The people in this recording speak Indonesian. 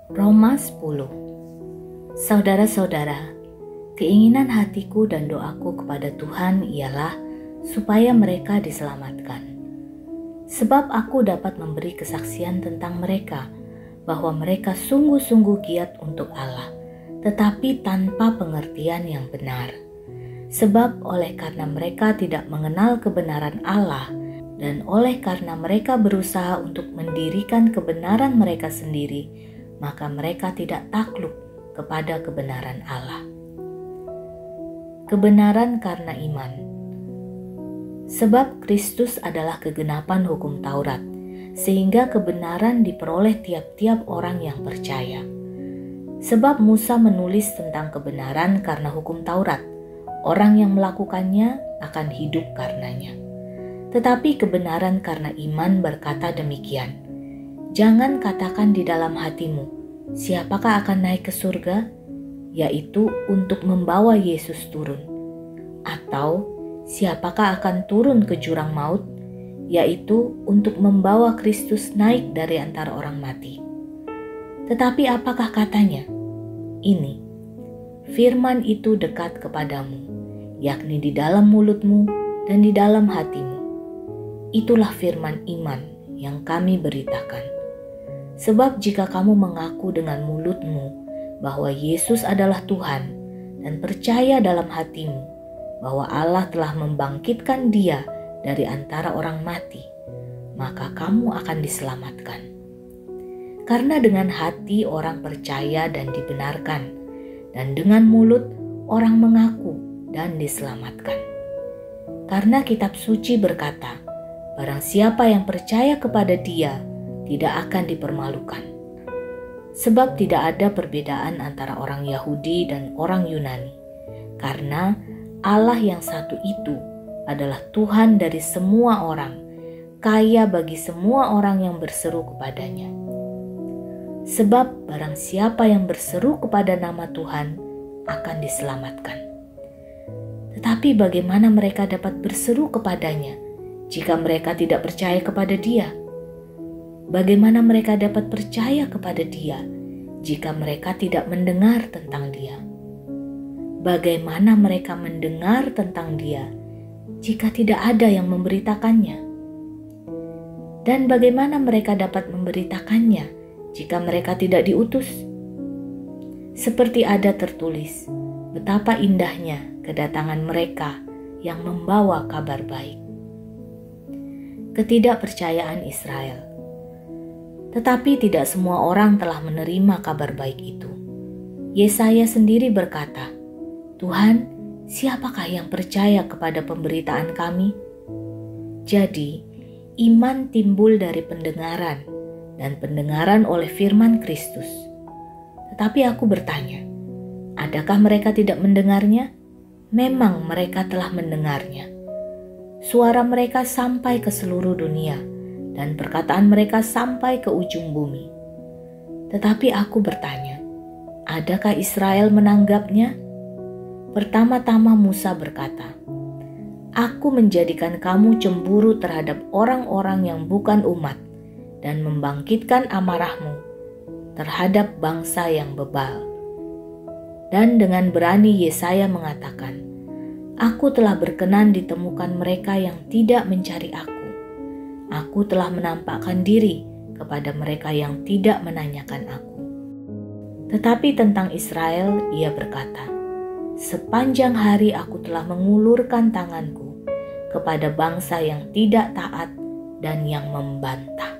Roma 10. Saudara-saudara, keinginan hatiku dan doaku kepada Tuhan ialah supaya mereka diselamatkan. Sebab aku dapat memberi kesaksian tentang mereka, bahwa mereka sungguh-sungguh giat untuk Allah, tetapi tanpa pengertian yang benar. Sebab oleh karena mereka tidak mengenal kebenaran Allah, dan oleh karena mereka berusaha untuk mendirikan kebenaran mereka sendiri, maka mereka tidak takluk kepada kebenaran Allah. Kebenaran karena iman. Sebab Kristus adalah kegenapan hukum Taurat, sehingga kebenaran diperoleh tiap-tiap orang yang percaya. Sebab Musa menulis tentang kebenaran karena hukum Taurat, orang yang melakukannya akan hidup karenanya. Tetapi kebenaran karena iman berkata demikian, jangan katakan di dalam hatimu, siapakah akan naik ke surga? Yaitu untuk membawa Yesus turun. Atau siapakah akan turun ke jurang maut? Yaitu untuk membawa Kristus naik dari antara orang mati. Tetapi apakah katanya? Ini, firman itu dekat kepadamu, yakni di dalam mulutmu dan di dalam hatimu. Itulah firman iman yang kami beritakan. Sebab jika kamu mengaku dengan mulutmu bahwa Yesus adalah Tuhan dan percaya dalam hatimu bahwa Allah telah membangkitkan Dia dari antara orang mati, maka kamu akan diselamatkan. Karena dengan hati orang percaya dan dibenarkan, dan dengan mulut orang mengaku dan diselamatkan. Karena kitab suci berkata, barang siapa yang percaya kepada Dia tidak akan dipermalukan. Sebab tidak ada perbedaan antara orang Yahudi dan orang Yunani, karena Allah yang satu itu adalah Tuhan dari semua orang, kaya bagi semua orang yang berseru kepadanya. Sebab barang siapa yang berseru kepada nama Tuhan akan diselamatkan. Tetapi bagaimana mereka dapat berseru kepadanya jika mereka tidak percaya kepada Dia? Bagaimana mereka dapat percaya kepada Dia jika mereka tidak mendengar tentang Dia? Bagaimana mereka mendengar tentang Dia jika tidak ada yang memberitakannya? Dan bagaimana mereka dapat memberitakannya jika mereka tidak diutus? Seperti ada tertulis, betapa indahnya kedatangan mereka yang membawa kabar baik. Ketidakpercayaan Israel. Tetapi tidak semua orang telah menerima kabar baik itu. Yesaya sendiri berkata, Tuhan, siapakah yang percaya kepada pemberitaan kami? Jadi, iman timbul dari pendengaran, dan pendengaran oleh firman Kristus. Tetapi aku bertanya, adakah mereka tidak mendengarnya? Memang mereka telah mendengarnya. Suara mereka sampai ke seluruh dunia, dan perkataan mereka sampai ke ujung bumi. Tetapi aku bertanya, adakah Israel menanggapnya? Pertama-tama Musa berkata, aku menjadikan kamu cemburu terhadap orang-orang yang bukan umat, dan membangkitkan amarahmu terhadap bangsa yang bebal. Dan dengan berani Yesaya mengatakan, aku telah berkenan ditemukan mereka yang tidak mencari aku. Aku telah menampakkan diri kepada mereka yang tidak menanyakan aku. Tetapi tentang Israel ia berkata, sepanjang hari aku telah mengulurkan tanganku kepada bangsa yang tidak taat dan yang membantah.